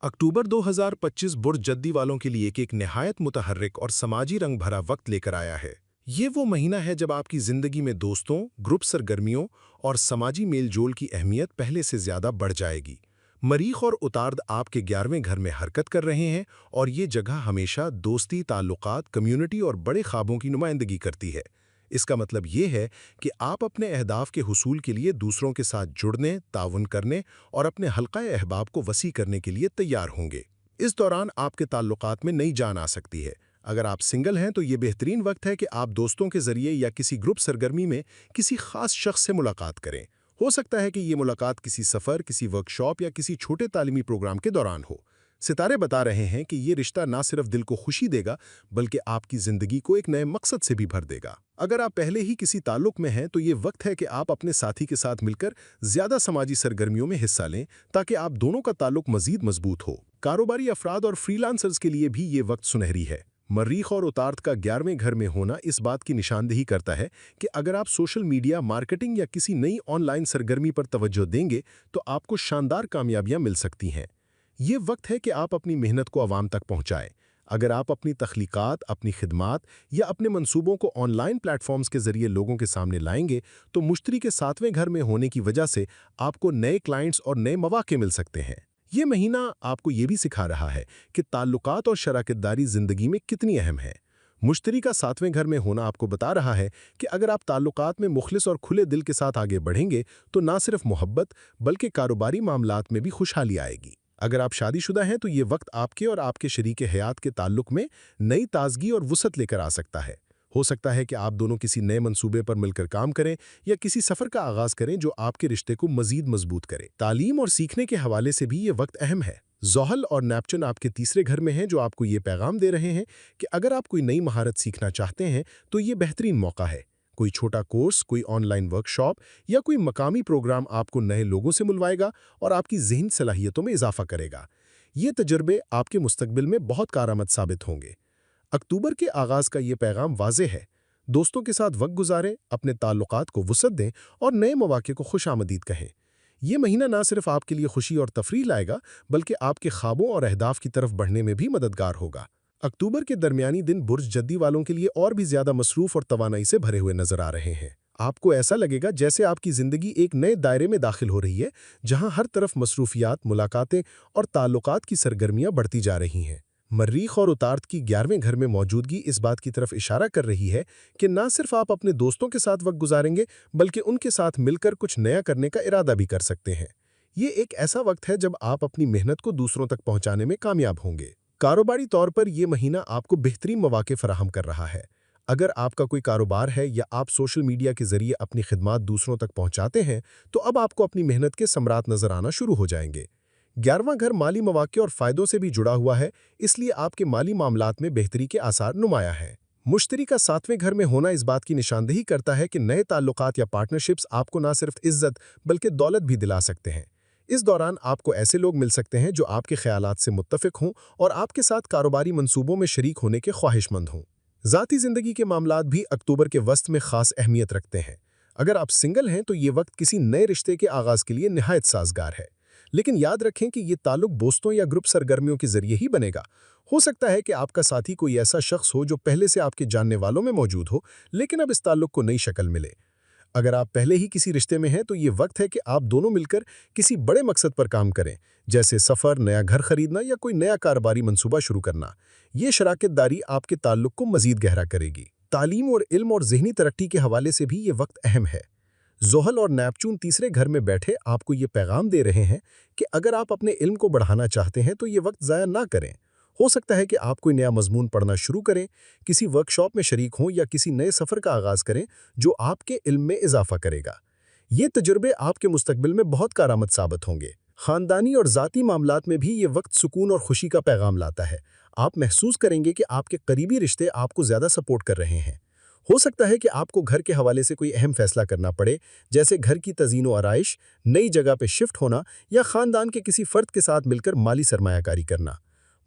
अक्टूबर 2025 बुर्ज जद्दी वालों के लिए एक निहायत मुतहर्रिक और समाजी रंग भरा वक्त लेकर आया है। ये वो महीना है जब आपकी ज़िंदगी में दोस्तों, ग्रुप सरगर्मियों और समाजी मेलजोल की अहमियत पहले से ज़्यादा बढ़ जाएगी। मरीख और उतार्द आपके 11वें घर में हरकत कर रहे हैं और ये जगह हमेशा दोस्ती, ताल्लुकात, कम्युनिटी और बड़े ख्वाबों की नुमाइंदगी करती है। इसका मतलब ये है कि आप अपने अहदाफ के हुसूल के लिए दूसरों के साथ जुड़ने, ताउन करने और अपने हल्क़ाए अहबाब को वसी करने के लिए तैयार होंगे। इस दौरान आपके ताल्लुकात में नई जान आ सकती है। अगर आप सिंगल हैं तो ये बेहतरीन वक्त है कि आप दोस्तों के ज़रिए या किसी ग्रुप सरगर्मी में किसी ख़ास शख्स से मुलाकात करें। हो सकता है कि ये मुलाकात किसी सफ़र, किसी वर्कशॉप या किसी छोटे तालीमी प्रोग्राम के दौरान हो। सितारे बता रहे हैं कि ये रिश्ता ना सिर्फ दिल को खुशी देगा बल्कि आपकी ज़िंदगी को एक नए मकसद से भी भर देगा। अगर आप पहले ही किसी ताल्लुक में हैं तो ये वक्त है कि आप अपने साथी के साथ मिलकर ज़्यादा समाजी सरगर्मियों में हिस्सा लें ताकि आप दोनों का ताल्लुक मज़ीद मजबूत हो। कारोबारी अफराद और फ्रीलांसर्स के लिए भी ये वक्त सुनहरी है। मरीख और उतार्द का 11वें घर में होना इस बात की निशानदेही करता है कि अगर आप सोशल मीडिया, मार्केटिंग या किसी नई ऑनलाइन सरगर्मी पर तवज्जो देंगे तो आपको शानदार कामयाबियां मिल सकती हैं। ये वक्त है कि आप अपनी मेहनत को आवाम तक पहुंचाएं। अगर आप अपनी तख्लीकात, अपनी खिदमात या अपने मंसूबों को ऑनलाइन प्लेटफॉर्म्स के जरिए लोगों के सामने लाएंगे तो मुश्तरी के 7वें घर में होने की वजह से आपको नए क्लाइंट्स और नए मौके मिल सकते हैं। ये महीना आपको ये भी सिखा रहा है कि ताल्लुकात और शराकतदारी ज़िंदगी में कितनी अहम है। मुश्तरी का 7वें घर में होना आपको बता रहा है कि अगर आप ताल्लुकात में मुखलिस और खुले दिल के साथ आगे बढ़ेंगे तो ना सिर्फ मोहब्बत बल्कि कारोबारी मामलात में भी खुशहाली आएगी। अगर आप शादीशुदा हैं तो ये वक्त आपके और आपके शरीके हयात के ताल्लुक में नई ताजगी और वुसअत लेकर आ सकता है। हो सकता है कि आप दोनों किसी नए मंसूबे पर मिलकर काम करें या किसी सफ़र का आगाज़ करें जो आपके रिश्ते को मज़ीद मजबूत करे। तालीम और सीखने के हवाले से भी ये वक्त अहम है। ज़ोहल और नेपच्यून आपके तीसरे घर में हैं जो आपको ये पैगाम दे रहे हैं कि अगर आप कोई नई महारत सीखना चाहते हैं तो ये बेहतरीन मौका है। कोई छोटा कोर्स, कोई ऑनलाइन वर्कशॉप या कोई मकामी प्रोग्राम आपको नए लोगों से मिलवाएगा और आपकी ज़हनी सलाहियतों में इजाफा करेगा। ये तजुर्बे आपके मुस्तकबिल में बहुत कारआमद साबित होंगे। अक्टूबर के आगाज़ का ये पैगाम वाज़ेह है। दोस्तों के साथ वक्त गुजारें, अपने ताल्लुकात को वुसअत दें और नए मौके को खुशामदीद कहें। ये महीना ना सिर्फ आपके लिए खुशी और तफरीह लाएगा बल्कि आपके ख्वाबों और अहदाफ की तरफ बढ़ने में भी मददगार होगा। अक्टूबर के दरमियानी दिन बुर्ज जद्दी वालों के लिए और भी ज़्यादा मसरूफ़ और तवानाई से भरे हुए नजर आ रहे हैं। आपको ऐसा लगेगा जैसे आपकी ज़िंदगी एक नए दायरे में दाखिल हो रही है जहां हर तरफ मसरूफियात, मुलाकातें और ताल्लुकात की सरगर्मियां बढ़ती जा रही हैं। मर्रीख और उतार्द की 11वें घर में मौजूदगी इस बात की तरफ इशारा कर रही है कि ना सिर्फ आप अपने दोस्तों के साथ वक्त गुजारेंगे बल्कि उनके साथ मिलकर कुछ नया करने का इरादा भी कर सकते हैं। ये एक ऐसा वक्त है जब आप अपनी मेहनत को दूसरों तक पहुंचाने में कामयाब होंगे। कारोबारी तौर पर यह महीना आपको बेहतरीन मौके फराहम कर रहा है। अगर आपका कोई कारोबार है या आप सोशल मीडिया के जरिए अपनी खिदमात दूसरों तक पहुंचाते हैं तो अब आपको अपनी मेहनत के समरात नजर आना शुरू हो जाएंगे। 11वां घर माली मौके और फ़ायदों से भी जुड़ा हुआ है, इसलिए आपके माली मामलात में बेहतरी के आसार नुमाया हैं। मुश्तरी का 7वें घर में होना इस बात की निशानदेही करता है कि नए ताल्लुकात या पार्टनरशिप्स आपको ना सिर्फ इज्जत बल्कि दौलत भी दिला सकते हैं। इस दौरान आपको ऐसे लोग मिल सकते हैं जो आपके ख्यालात से मुत्तफिक हों और आपके साथ कारोबारी मंसूबों में शरीक होने के ख्वाहिशमंद हों। ज़ाती ज़िंदगी के मामलात भी अक्टूबर के वस्त में ख़ास अहमियत रखते हैं। अगर आप सिंगल हैं तो ये वक्त किसी नए रिश्ते के आगाज़ के लिए निहायत साजगार है। लेकिन याद रखें कि ये ताल्लुक दोस्तों या ग्रुप सरगर्मियों के जरिए ही बनेगा। हो सकता है कि आपका साथी कोई ऐसा शख्स हो जो पहले से आपके जानने वालों में मौजूद हो, लेकिन अब इस ताल्लुक को नई शक्ल मिले। अगर आप पहले ही किसी रिश्ते में हैं तो ये वक्त है कि आप दोनों मिलकर किसी बड़े मकसद पर काम करें, जैसे सफ़र, नया घर खरीदना या कोई नया कारोबारी मंसूबा शुरू करना। ये शराकतदारी आपके ताल्लुक को मज़ीद गहरा करेगी। तालीम और इल्म और ज़हनी तरक्की के हवाले से भी ये वक्त अहम है। ज़ोहल और नेपच्यून तीसरे घर में बैठे आपको ये पैगाम दे रहे हैं कि अगर आप अपने इल्म को बढ़ाना चाहते हैं तो ये वक्त ज़ाया ना करें। हो सकता है कि आप कोई नया मजमून पढ़ना शुरू करें, किसी वर्कशॉप में शरीक हों या किसी नए सफ़र का आगाज़ करें जो आपके इल्म में इजाफा करेगा। ये तजुर्बे आपके मुस्तकबिल में बहुत कारआमद साबित होंगे। ख़ानदानी और ज़ाती मामलात में भी ये वक्त सुकून और खुशी का पैगाम लाता है। आप महसूस करेंगे कि आपके करीबी रिश्ते आपको ज़्यादा सपोर्ट कर रहे हैं। हो सकता है कि आपको घर के हवाले से कोई अहम फैसला करना पड़े, जैसे घर की तज़ीन व आराइश, नई जगह पे शिफ्ट होना या ख़ानदान के किसी फ़र्द के साथ मिलकर माली सरमायाकारी करना।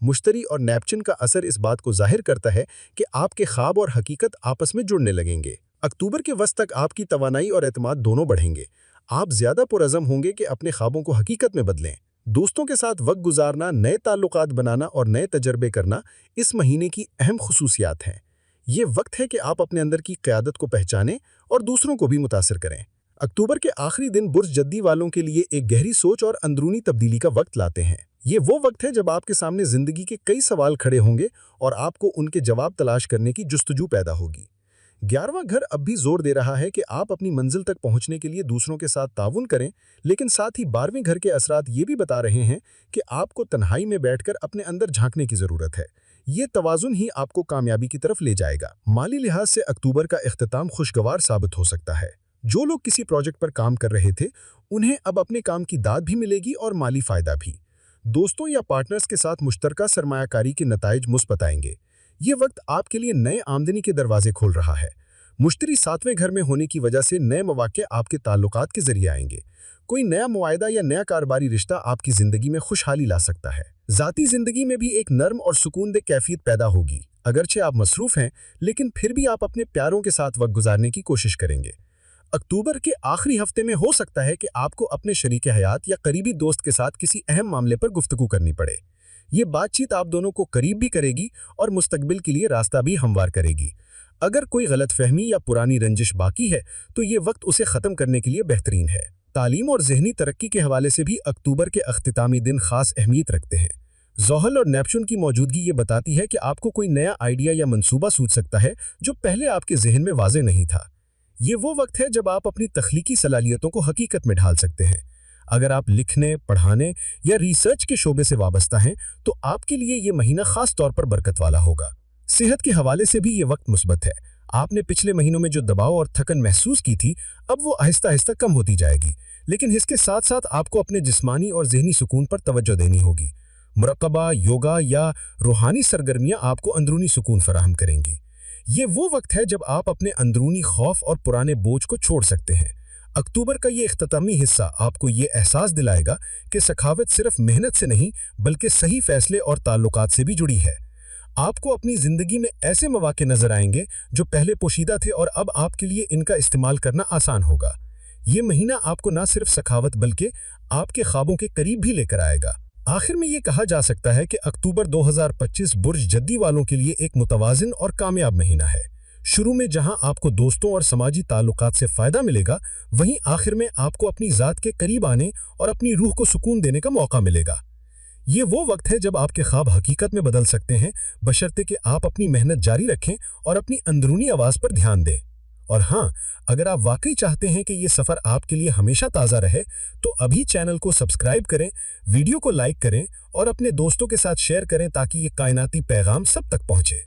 मुश्तरी और नेपच्यून का असर इस बात को ज़ाहिर करता है कि आपके ख्वाब और हकीकत आपस में जुड़ने लगेंगे। अक्टूबर के वस्त तक आपकी तवानाई और एतमाद दोनों बढ़ेंगे। आप ज़्यादा पुरअज़म होंगे कि अपने ख्वाबों को हकीकत में बदलें। दोस्तों के साथ वक्त गुजारना, नए ताल्लुकात बनाना और नए तजर्बे करना इस महीने की अहम खुसूसियात हैं। ये वक्त है कि आप अपने अंदर की क़यादत को पहचानें और दूसरों को भी मुतासिर करें। अक्टूबर के आखिरी दिन बुर्ज जद्दी वालों के लिए एक गहरी सोच और अंदरूनी तब्दीली का वक्त लाते हैं। ये वो वक्त है जब आपके सामने ज़िंदगी के कई सवाल खड़े होंगे और आपको उनके जवाब तलाश करने की जुस्तजू पैदा होगी। 11वां घर अब भी जोर दे रहा है कि आप अपनी मंजिल तक पहुंचने के लिए दूसरों के साथ ताउन करें, लेकिन साथ ही 12वें घर के असरात ये भी बता रहे हैं कि आपको तन्हाई में बैठकर अपने अंदर झांकने की ज़रूरत है। ये तवाज़ुन ही आपको कामयाबी की तरफ ले जाएगा। माली लिहाज से अक्टूबर का इख्तिताम खुशगवार साबित हो सकता है। जो लोग किसी प्रोजेक्ट पर काम कर रहे थे, उन्हें अब अपने काम की दाद भी मिलेगी और माली फ़ायदा भी। दोस्तों या पार्टनर्स के साथ मुश्तरका सरमायाकारी के नताइज मुस्बत आएंगे। ये वक्त आपके लिए नए आमदनी के दरवाजे खोल रहा है। मुश्तरी 7वें घर में होने की वजह से नए मौके आपके ताल्लुकात के जरिए आएंगे। कोई नया मुआहदा या नया कारोबारी रिश्ता आपकी ज़िंदगी में खुशहाली ला सकता है। ज़ाती ज़िंदगी में भी एक नर्म और सुकूनदेह कैफियत पैदा होगी। अगरचे आप मसरूफ़ हैं, लेकिन फिर भी आप अपने प्यारों के साथ वक्त गुजारने की कोशिश करेंगे। अक्टूबर के आखिरी हफ्ते में हो सकता है कि आपको अपने शरीके हयात या करीबी दोस्त के साथ किसी अहम मामले पर गुफ्तगू करनी पड़े। ये बातचीत आप दोनों को करीब भी करेगी और मुस्तकबिल के लिए रास्ता भी हमवार करेगी। अगर कोई गलतफहमी या पुरानी रंजिश बाकी है, तो ये वक्त उसे ख़त्म करने के लिए बेहतरीन है। तालीम और ज़हनी तरक्की के हवाले से भी अक्टूबर के अख्तितामी दिन खास अहमियत रखते हैं। ज़ोहल और नेपच्यून की मौजूदगी ये बताती है कि आपको कोई नया आइडिया या मंसूबा सूझ सकता है जो पहले आपके जहन में वाज़ेह नहीं था। ये वो वक्त है जब आप अपनी तख्लीकी सलाहियतों को हकीकत में ढाल सकते हैं। अगर आप लिखने, पढ़ाने या रिसर्च के शोबे से वाबस्ता हैं, तो आपके लिए ये महीना खास तौर पर बरकत वाला होगा। सेहत के हवाले से भी ये वक्त मुस्बत है। आपने पिछले महीनों में जो दबाव और थकन महसूस की थी, अब वो आहिस्ता आहिस्ता कम होती जाएगी, लेकिन इसके साथ साथ आपको अपने जिस्मानी और ज़हनी सुकून पर तवज्जो देनी होगी। मुराक़बा, योगा या रूहानी सरगर्मियाँ आपको अंदरूनी सुकून फराहम करेंगी। ये वो वक्त है जब आप अपने अंदरूनी खौफ और पुराने बोझ को छोड़ सकते हैं। अक्टूबर का ये इख्तितामी हिस्सा आपको ये एहसास दिलाएगा कि सखावत सिर्फ मेहनत से नहीं, बल्कि सही फैसले और ताल्लुकात से भी जुड़ी है। आपको अपनी ज़िंदगी में ऐसे मौके नजर आएंगे जो पहले पोशीदा थे और अब आपके लिए इनका इस्तेमाल करना आसान होगा। ये महीना आपको न सिर्फ सखावत बल्कि आपके ख्वाबों के करीब भी लेकर आएगा। आखिर में ये कहा जा सकता है कि अक्टूबर 2025 बुर्ज जद्दी वालों के लिए एक मुतवाज़िन और कामयाब महीना है। शुरू में जहां आपको दोस्तों और समाजी ताल्लुकात से फ़ायदा मिलेगा, वहीं आखिर में आपको अपनी ज़ात के करीब आने और अपनी रूह को सुकून देने का मौका मिलेगा। ये वो वक्त है जब आपके ख्वाब हकीकत में बदल सकते हैं, बशर्ते कि आप अपनी मेहनत जारी रखें और अपनी अंदरूनी आवाज़ पर ध्यान दें। और हाँ, अगर आप वाकई चाहते हैं कि ये सफ़र आपके लिए हमेशा ताज़ा रहे, तो अभी चैनल को सब्सक्राइब करें, वीडियो को लाइक करें और अपने दोस्तों के साथ शेयर करें ताकि ये कायनाती पैगाम सब तक पहुँचे।